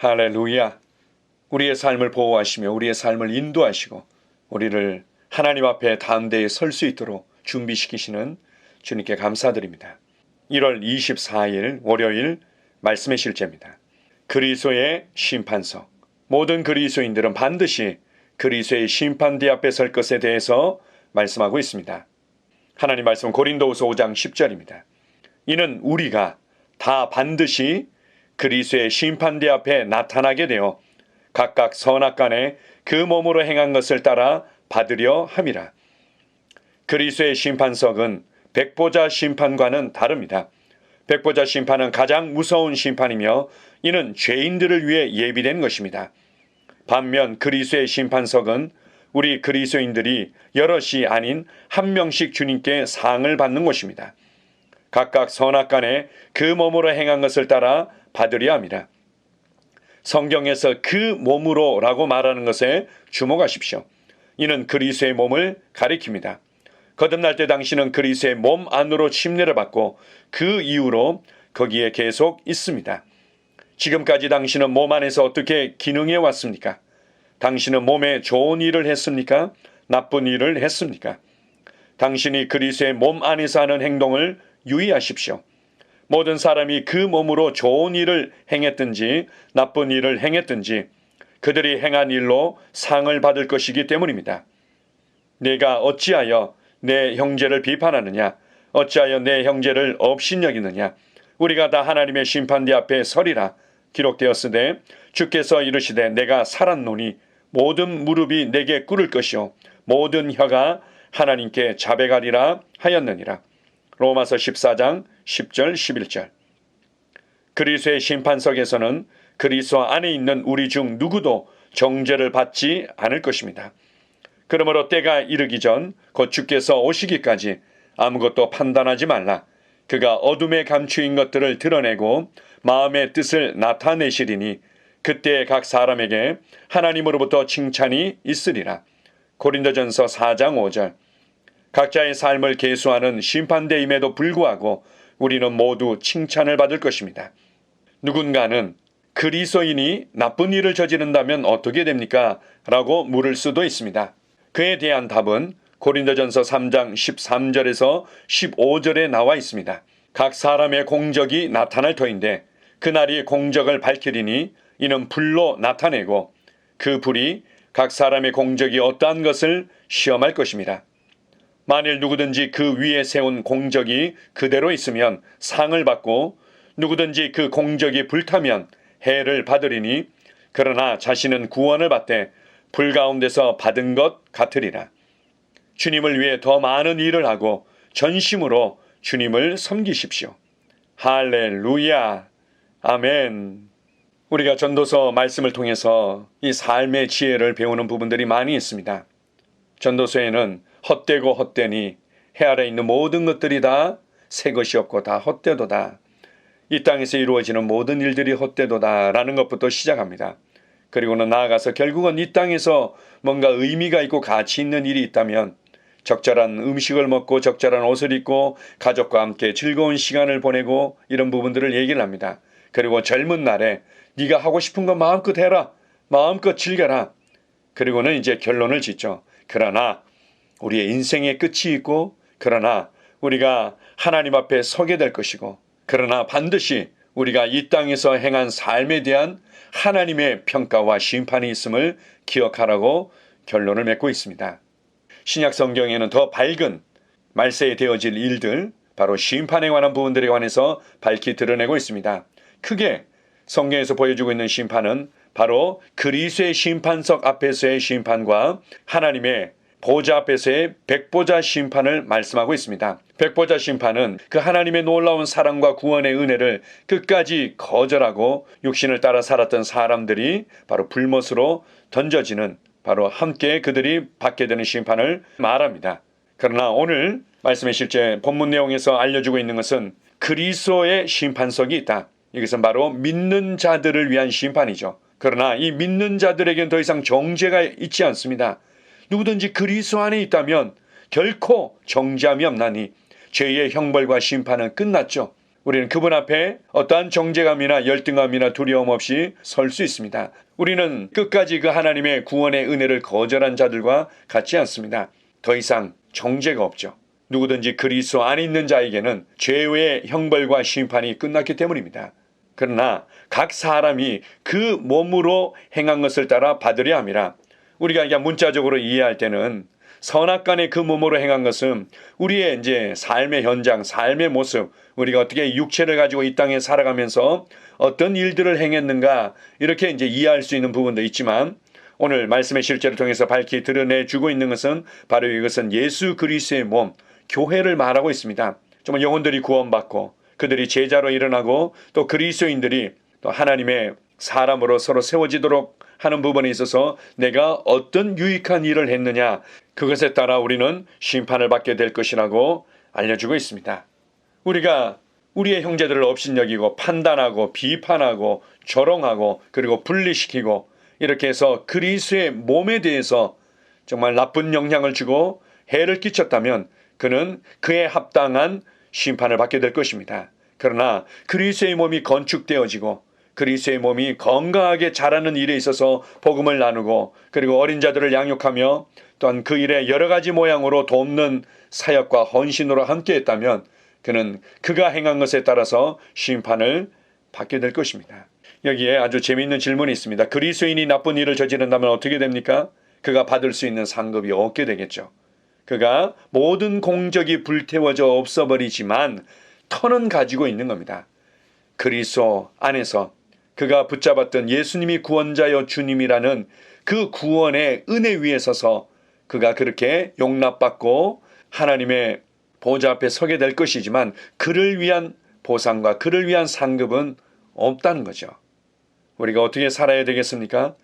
할렐루야. 우리의 삶을 보호하시며 우리의 삶을 인도하시고 우리를 하나님 앞에 담대히 설 수 있도록 준비시키시는 주님께 감사드립니다. 1월 24일 월요일 말씀의 실제입니다. 그리스도의 심판석. 모든 그리스도인들은 반드시 그리스도의 심판대 앞에 설 것에 대해서 말씀하고 있습니다. 하나님 말씀 고린도후서 5장 10절입니다. 이는 우리가 다 반드시 그리스도의 심판대 앞에 나타나게 되어 각각 선악간에 그 몸으로 행한 것을 따라 받으려 함이라. 그리스도의 심판석은 백보자 심판과는 다릅니다. 백보자 심판은 가장 무서운 심판이며 이는 죄인들을 위해 예비된 것입니다. 반면 그리스도의 심판석은 우리 그리스도인들이 여럿이 아닌 한 명씩 주님께 상을 받는 곳입니다. 각각 선악간에 그 몸으로 행한 것을 따라 받으려 함이라. 성경에서 그 몸으로 라고 말하는 것에 주목하십시오. 이는 그리스도의 몸을 가리킵니다. 거듭날 때 당신은 그리스도의 몸 안으로 침례를 받고 그 이후로 거기에 계속 있습니다. 지금까지 당신은 몸 안에서 어떻게 기능해 왔습니까? 당신은 몸에 좋은 일을 했습니까? 나쁜 일을 했습니까? 당신이 그리스도의 몸 안에서 하는 행동을 유의하십시오. 모든 사람이 그 몸으로 좋은 일을 행했든지 나쁜 일을 행했든지 그들이 행한 일로 상을 받을 것이기 때문입니다. 내가 어찌하여 내 형제를 비판하느냐? 어찌하여 내 형제를 업신여기느냐? 우리가 다 하나님의 심판대 앞에 서리라 기록되었으되 주께서 이르시되 내가 살았노니 모든 무릎이 내게 꿇을 것이요 모든 혀가 하나님께 자백하리라 하였느니라. 로마서 14장 10절 11절. 그리스도의 심판석에서는 그리스도 안에 있는 우리 중 누구도 정죄를 받지 않을 것입니다. 그러므로 때가 이르기 전 곧 주께서 오시기까지 아무것도 판단하지 말라. 그가 어둠에 감추인 것들을 드러내고 마음의 뜻을 나타내시리니 그때 각 사람에게 하나님으로부터 칭찬이 있으리라. 고린도전서 4장 5절. 각자의 삶을 계수하는 심판대임에도 불구하고 우리는 모두 칭찬을 받을 것입니다. 누군가는 그리스도인이 나쁜 일을 저지른다면 어떻게 됩니까? 라고 물을 수도 있습니다. 그에 대한 답은 고린도전서 3장 13절에서 15절에 나와 있습니다. 각 사람의 공적이 나타날 터인데 그날이 공적을 밝히리니 이는 불로 나타내고 그 불이 각 사람의 공적이 어떠한 것을 시험할 것입니다. 만일 누구든지 그 위에 세운 공적이 그대로 있으면 상을 받고 누구든지 그 공적이 불타면 해를 받으리니 그러나 자신은 구원을 받되 불 가운데서 받은 것 같으리라. 주님을 위해 더 많은 일을 하고 전심으로 주님을 섬기십시오. 할렐루야. 아멘. 우리가 전도서 말씀을 통해서 이 삶의 지혜를 배우는 부분들이 많이 있습니다. 전도서에는 헛되고 헛되니 해 아래 있는 모든 것들이 다 새 것이 없고 다 헛되도다. 이 땅에서 이루어지는 모든 일들이 헛되도다 라는 것부터 시작합니다. 그리고는 나아가서 결국은 이 땅에서 뭔가 의미가 있고 가치 있는 일이 있다면 적절한 음식을 먹고 적절한 옷을 입고 가족과 함께 즐거운 시간을 보내고 이런 부분들을 얘기를 합니다. 그리고 젊은 날에 네가 하고 싶은 거 마음껏 해라. 마음껏 즐겨라. 그리고는 이제 결론을 짓죠. 그러나 우리의 인생의 끝이 있고 그러나 우리가 하나님 앞에 서게 될 것이고 그러나 반드시 우리가 이 땅에서 행한 삶에 대한 하나님의 평가와 심판이 있음을 기억하라고 결론을 맺고 있습니다. 신약 성경에는 더 밝은 말세에 되어질 일들, 바로 심판에 관한 부분들에 관해서 밝히 드러내고 있습니다. 크게 성경에서 보여주고 있는 심판은 바로 그리스도의 심판석 앞에서의 심판과 하나님의 보좌 앞에서의 백보자 심판을 말씀하고 있습니다. 백보자 심판은 그 하나님의 놀라운 사랑과 구원의 은혜를 끝까지 거절하고 육신을 따라 살았던 사람들이 바로 불못으로 던져지는 바로 함께 그들이 받게 되는 심판을 말합니다. 그러나 오늘 말씀의 실제 본문 내용에서 알려주고 있는 것은 그리스도의 심판석이 있다. 이것은 바로 믿는 자들을 위한 심판이죠. 그러나 이 믿는 자들에게는 더 이상 정죄가 있지 않습니다. 누구든지 그리스도 안에 있다면 결코 정죄함이 없나니 죄의 형벌과 심판은 끝났죠. 우리는 그분 앞에 어떠한 정죄감이나 열등감이나 두려움 없이 설 수 있습니다. 우리는 끝까지 그 하나님의 구원의 은혜를 거절한 자들과 같지 않습니다. 더 이상 정죄가 없죠. 누구든지 그리스도 안에 있는 자에게는 죄의 형벌과 심판이 끝났기 때문입니다. 그러나 각 사람이 그 몸으로 행한 것을 따라 받으려 함이라. 우리가 그냥 문자적으로 이해할 때는 선악간의 그 몸으로 행한 것은 우리의 이제 삶의 현장, 삶의 모습, 우리가 어떻게 육체를 가지고 이 땅에 살아가면서 어떤 일들을 행했는가 이렇게 이제 이해할 수 있는 부분도 있지만 오늘 말씀의 실제를 통해서 밝히 드러내주고 있는 것은 바로 이것은 예수 그리스도의 몸, 교회를 말하고 있습니다. 정말 영혼들이 구원받고 그들이 제자로 일어나고 또 그리스도인들이 또 하나님의 사람으로 서로 세워지도록 하는 부분에 있어서 내가 어떤 유익한 일을 했느냐 그것에 따라 우리는 심판을 받게 될 것이라고 알려주고 있습니다. 우리가 우리의 형제들을 업신여기고 판단하고 비판하고 조롱하고 그리고 분리시키고 이렇게 해서 그리스도의 몸에 대해서 정말 나쁜 영향을 주고 해를 끼쳤다면 그는 그에 합당한 심판을 받게 될 것입니다. 그러나 그리스도의 몸이 건축되어지고 그리스도의 몸이 건강하게 자라는 일에 있어서 복음을 나누고 그리고 어린 자들을 양육하며 또한 그 일에 여러 가지 모양으로 돕는 사역과 헌신으로 함께했다면 그는 그가 행한 것에 따라서 심판을 받게 될 것입니다. 여기에 아주 재미있는 질문이 있습니다. 그리스도인이 나쁜 일을 저지른다면 어떻게 됩니까? 그가 받을 수 있는 상급이 없게 되겠죠. 그가 모든 공적이 불태워져 없어버리지만 터는 가지고 있는 겁니다. 그리스도 안에서 그가 붙잡았던 예수님이 구원자여 주님이라는 그 구원의 은혜 위에 서서 그가 그렇게 용납받고 하나님의 보좌 앞에 서게 될 것이지만 그를 위한 보상과 그를 위한 상급은 없다는 거죠. 우리가 어떻게 살아야 되겠습니까?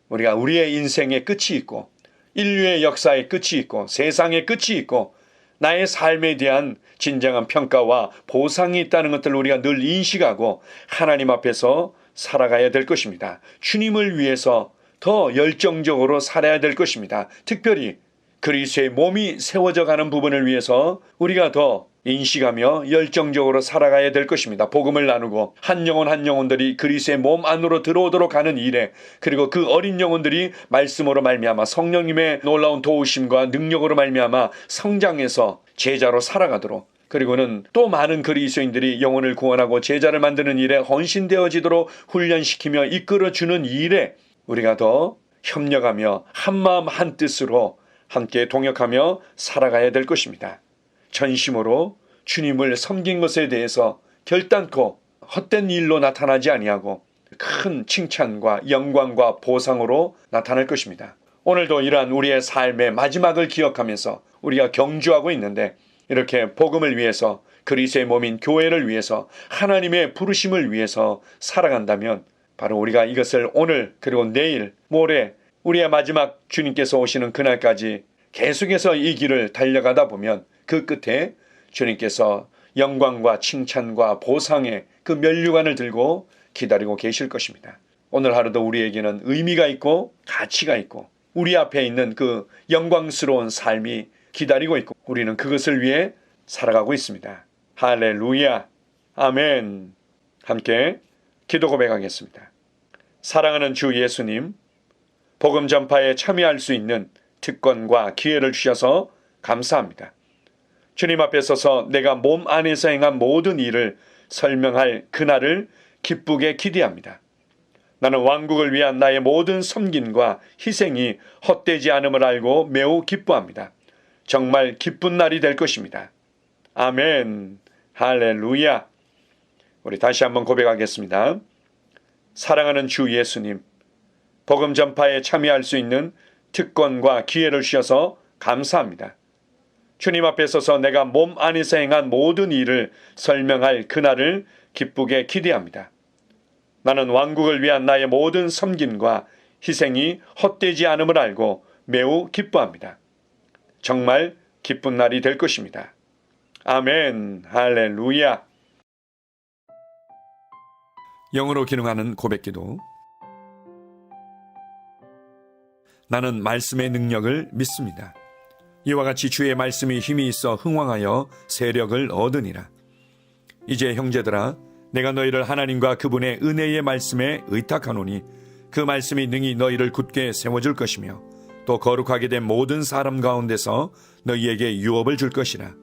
우리가 우리의 인생의 끝이 있고 인류의 역사의 끝이 있고 세상의 끝이 있고 나의 삶에 대한 진정한 평가와 보상이 있다는 것들을 우리가 늘 인식하고 하나님 앞에서 살아가야 될 것입니다. 주님을 위해서 더 열정적으로 살아야 될 것입니다. 특별히 그리스도의 몸이 세워져 가는 부분을 위해서 우리가 더 인식하며 열정적으로 살아가야 될 것입니다. 복음을 나누고 한 영혼 한 영혼들이 그리스도의 몸 안으로 들어오도록 하는 일에 그리고 그 어린 영혼들이 말씀으로 말미암아 성령님의 놀라운 도우심과 능력으로 말미암아 성장해서 제자로 살아가도록 그리고는 또 많은 그리스도인들이 영혼을 구원하고 제자를 만드는 일에 헌신되어지도록 훈련시키며 이끌어주는 일에 우리가 더 협력하며 한마음 한뜻으로 함께 동역하며 살아가야 될 것입니다. 전심으로 주님을 섬긴 것에 대해서 결단코 헛된 일로 나타나지 아니하고 큰 칭찬과 영광과 보상으로 나타날 것입니다. 오늘도 이러한 우리의 삶의 마지막을 기억하면서 우리가 경주하고 있는데 이렇게 복음을 위해서 그리스도의 몸인 교회를 위해서 하나님의 부르심을 위해서 살아간다면 바로 우리가 이것을 오늘 그리고 내일 모레 우리의 마지막 주님께서 오시는 그날까지 계속해서 이 길을 달려가다 보면 그 끝에 주님께서 영광과 칭찬과 보상의 그 면류관을 들고 기다리고 계실 것입니다. 오늘 하루도 우리에게는 의미가 있고 가치가 있고 우리 앞에 있는 그 영광스러운 삶이 기다리고 있고 우리는 그것을 위해 살아가고 있습니다. 할렐루야. 아멘. 함께 기도 고백하겠습니다. 사랑하는 주 예수님, 복음 전파에 참여할 수 있는 특권과 기회를 주셔서 감사합니다. 주님 앞에 서서 내가 몸 안에서 행한 모든 일을 설명할 그날을 기쁘게 기대합니다. 나는 왕국을 위한 나의 모든 섬김과 희생이 헛되지 않음을 알고 매우 기뻐합니다. 정말 기쁜 날이 될 것입니다. 아멘. 할렐루야. 우리 다시 한번 고백하겠습니다. 사랑하는 주 예수님, 복음 전파에 참여할 수 있는 특권과 기회를 주셔서 감사합니다. 주님 앞에 서서 내가 몸 안에서 행한 모든 일을 설명할 그날을 기쁘게 기대합니다. 나는 왕국을 위한 나의 모든 섬김과 희생이 헛되지 않음을 알고 매우 기뻐합니다. 정말 기쁜 날이 될 것입니다. 아멘. 할렐루야. 영으로 기능하는 고백기도. 나는 말씀의 능력을 믿습니다. 이와 같이 주의 말씀이 힘이 있어 흥왕하여 세력을 얻으니라. 이제 형제들아, 내가 너희를 하나님과 그분의 은혜의 말씀에 의탁하노니 그 말씀이 능히 너희를 굳게 세워줄 것이며 또 거룩하게 된 모든 사람 가운데서 너희에게 유업을 줄 것이라.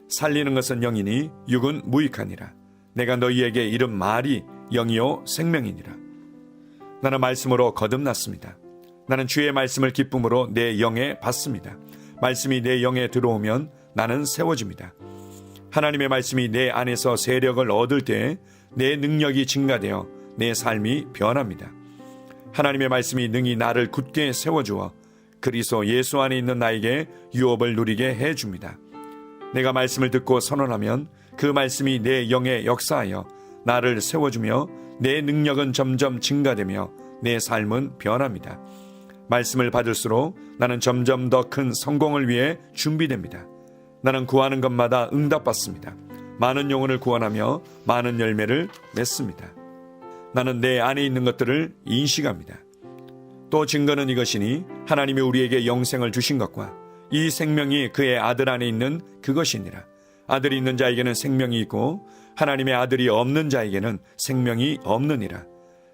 살리는 것은 영이니 육은 무익하니라. 내가 너희에게 이른 말이 영이요 생명이니라. 나는 말씀으로 거듭났습니다. 나는 주의 말씀을 기쁨으로 내 영에 받습니다. 말씀이 내 영에 들어오면 나는 세워집니다. 하나님의 말씀이 내 안에서 세력을 얻을 때 내 능력이 증가되어 내 삶이 변합니다. 하나님의 말씀이 능히 나를 굳게 세워주어 그리스도 예수 안에 있는 나에게 유업을 누리게 해줍니다. 내가 말씀을 듣고 선언하면 그 말씀이 내 영에 역사하여 나를 세워주며 내 능력은 점점 증가되며 내 삶은 변합니다. 말씀을 받을수록 나는 점점 더 큰 성공을 위해 준비됩니다. 나는 구하는 것마다 응답받습니다. 많은 영혼을 구원하며 많은 열매를 맺습니다. 나는 내 안에 있는 것들을 인식합니다. 또 증거는 이것이니 하나님이 우리에게 영생을 주신 것과 이 생명이 그의 아들 안에 있는 그것이니라. 아들이 있는 자에게는 생명이 있고 하나님의 아들이 없는 자에게는 생명이 없느니라.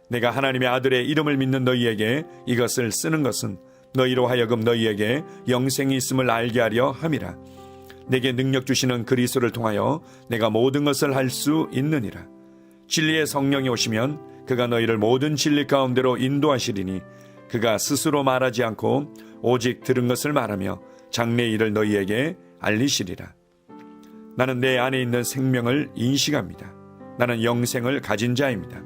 내가 하나님의 아들의 이름을 믿는 너희에게 이것을 쓰는 것은 너희로 하여금 너희에게 영생이 있음을 알게 하려 함이라. 내게 능력 주시는 그리스도를 통하여 내가 모든 것을 할 수 있느니라. 진리의 성령이 오시면 그가 너희를 모든 진리 가운데로 인도하시리니 그가 스스로 말하지 않고 오직 들은 것을 말하며 장래의 일을 너희에게 알리시리라. 나는 내 안에 있는 생명을 인식합니다. 나는 영생을 가진 자입니다.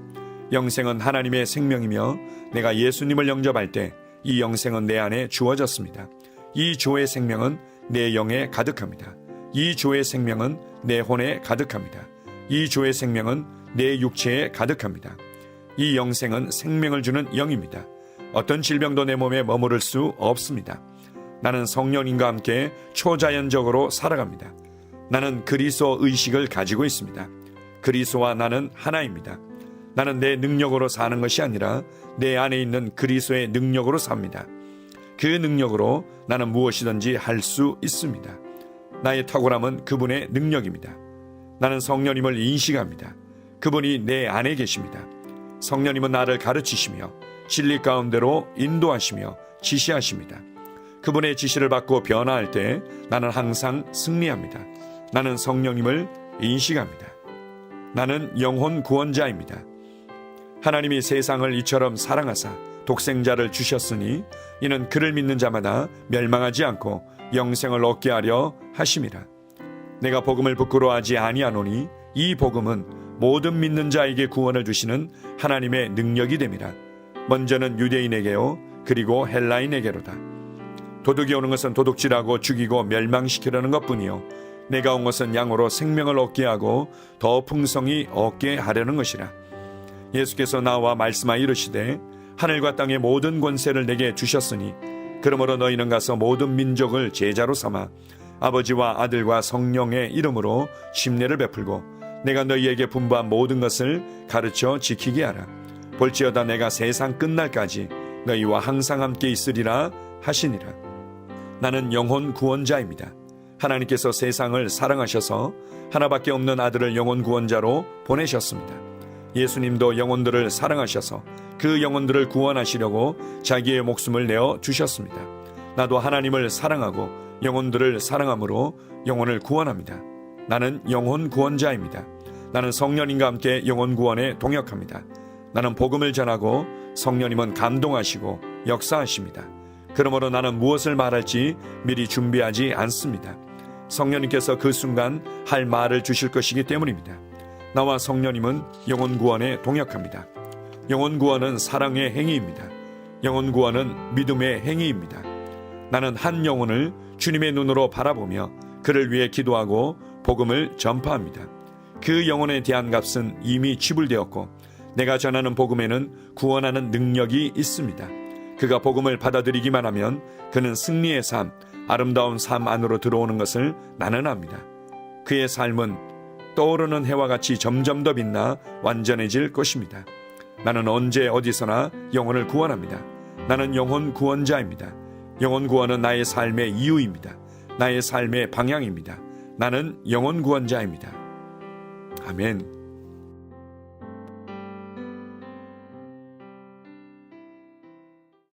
영생은 하나님의 생명이며 내가 예수님을 영접할 때 이 영생은 내 안에 주어졌습니다. 이 조의 생명은 내 영에 가득합니다. 이 조의 생명은 내 혼에 가득합니다. 이 조의 생명은 내 육체에 가득합니다. 이 영생은 생명을 주는 영입니다. 어떤 질병도 내 몸에 머무를 수 없습니다. 나는 성령님과 함께 초자연적으로 살아갑니다. 나는 그리스도 의식을 가지고 있습니다. 그리스도와 나는 하나입니다. 나는 내 능력으로 사는 것이 아니라 내 안에 있는 그리스도의 능력으로 삽니다. 그 능력으로 나는 무엇이든지 할 수 있습니다. 나의 탁월함은 그분의 능력입니다. 나는 성령님을 인식합니다. 그분이 내 안에 계십니다. 성령님은 나를 가르치시며 진리 가운데로 인도하시며 지시하십니다. 그분의 지시를 받고 변화할 때 나는 항상 승리합니다. 나는 성령님을 인식합니다. 나는 영혼 구원자입니다. 하나님이 세상을 이처럼 사랑하사 독생자를 주셨으니 이는 그를 믿는 자마다 멸망하지 않고 영생을 얻게 하려 하심이라. 내가 복음을 부끄러워하지 아니하노니 이 복음은 모든 믿는 자에게 구원을 주시는 하나님의 능력이 됨이라. 먼저는 유대인에게요 그리고 헬라인에게로다. 도둑이 오는 것은 도둑질하고 죽이고 멸망시키려는 것뿐이요 내가 온 것은 양으로 생명을 얻게 하고 더 풍성히 얻게 하려는 것이라. 예수께서 나와 말씀하여 이르시되 하늘과 땅의 모든 권세를 내게 주셨으니 그러므로 너희는 가서 모든 민족을 제자로 삼아 아버지와 아들과 성령의 이름으로 침례를 베풀고 내가 너희에게 분부한 모든 것을 가르쳐 지키게 하라. 볼지어다 내가 세상 끝날까지 너희와 항상 함께 있으리라 하시니라. 나는 영혼 구원자입니다. 하나님께서 세상을 사랑하셔서 하나밖에 없는 아들을 영혼 구원자로 보내셨습니다. 예수님도 영혼들을 사랑하셔서 그 영혼들을 구원하시려고 자기의 목숨을 내어 주셨습니다. 나도 하나님을 사랑하고 영혼들을 사랑함으로 영혼을 구원합니다. 나는 영혼 구원자입니다. 나는 성령님과 함께 영혼 구원에 동역합니다. 나는 복음을 전하고 성령님은 감동하시고 역사하십니다. 그러므로 나는 무엇을 말할지 미리 준비하지 않습니다. 성령님께서 그 순간 할 말을 주실 것이기 때문입니다. 나와 성령님은 영혼 구원에 동역합니다. 영혼 구원은 사랑의 행위입니다. 영혼 구원은 믿음의 행위입니다. 나는 한 영혼을 주님의 눈으로 바라보며 그를 위해 기도하고 복음을 전파합니다. 그 영혼에 대한 값은 이미 지불되었고 내가 전하는 복음에는 구원하는 능력이 있습니다. 그가 복음을 받아들이기만 하면 그는 승리의 삶, 아름다운 삶 안으로 들어오는 것을 나는 압니다. 그의 삶은 떠오르는 해와 같이 점점 더 빛나 완전해질 것입니다. 나는 언제 어디서나 영혼을 구원합니다. 나는 영혼 구원자입니다. 영혼 구원은 나의 삶의 이유입니다. 나의 삶의 방향입니다. 나는 영혼 구원자입니다. 아멘.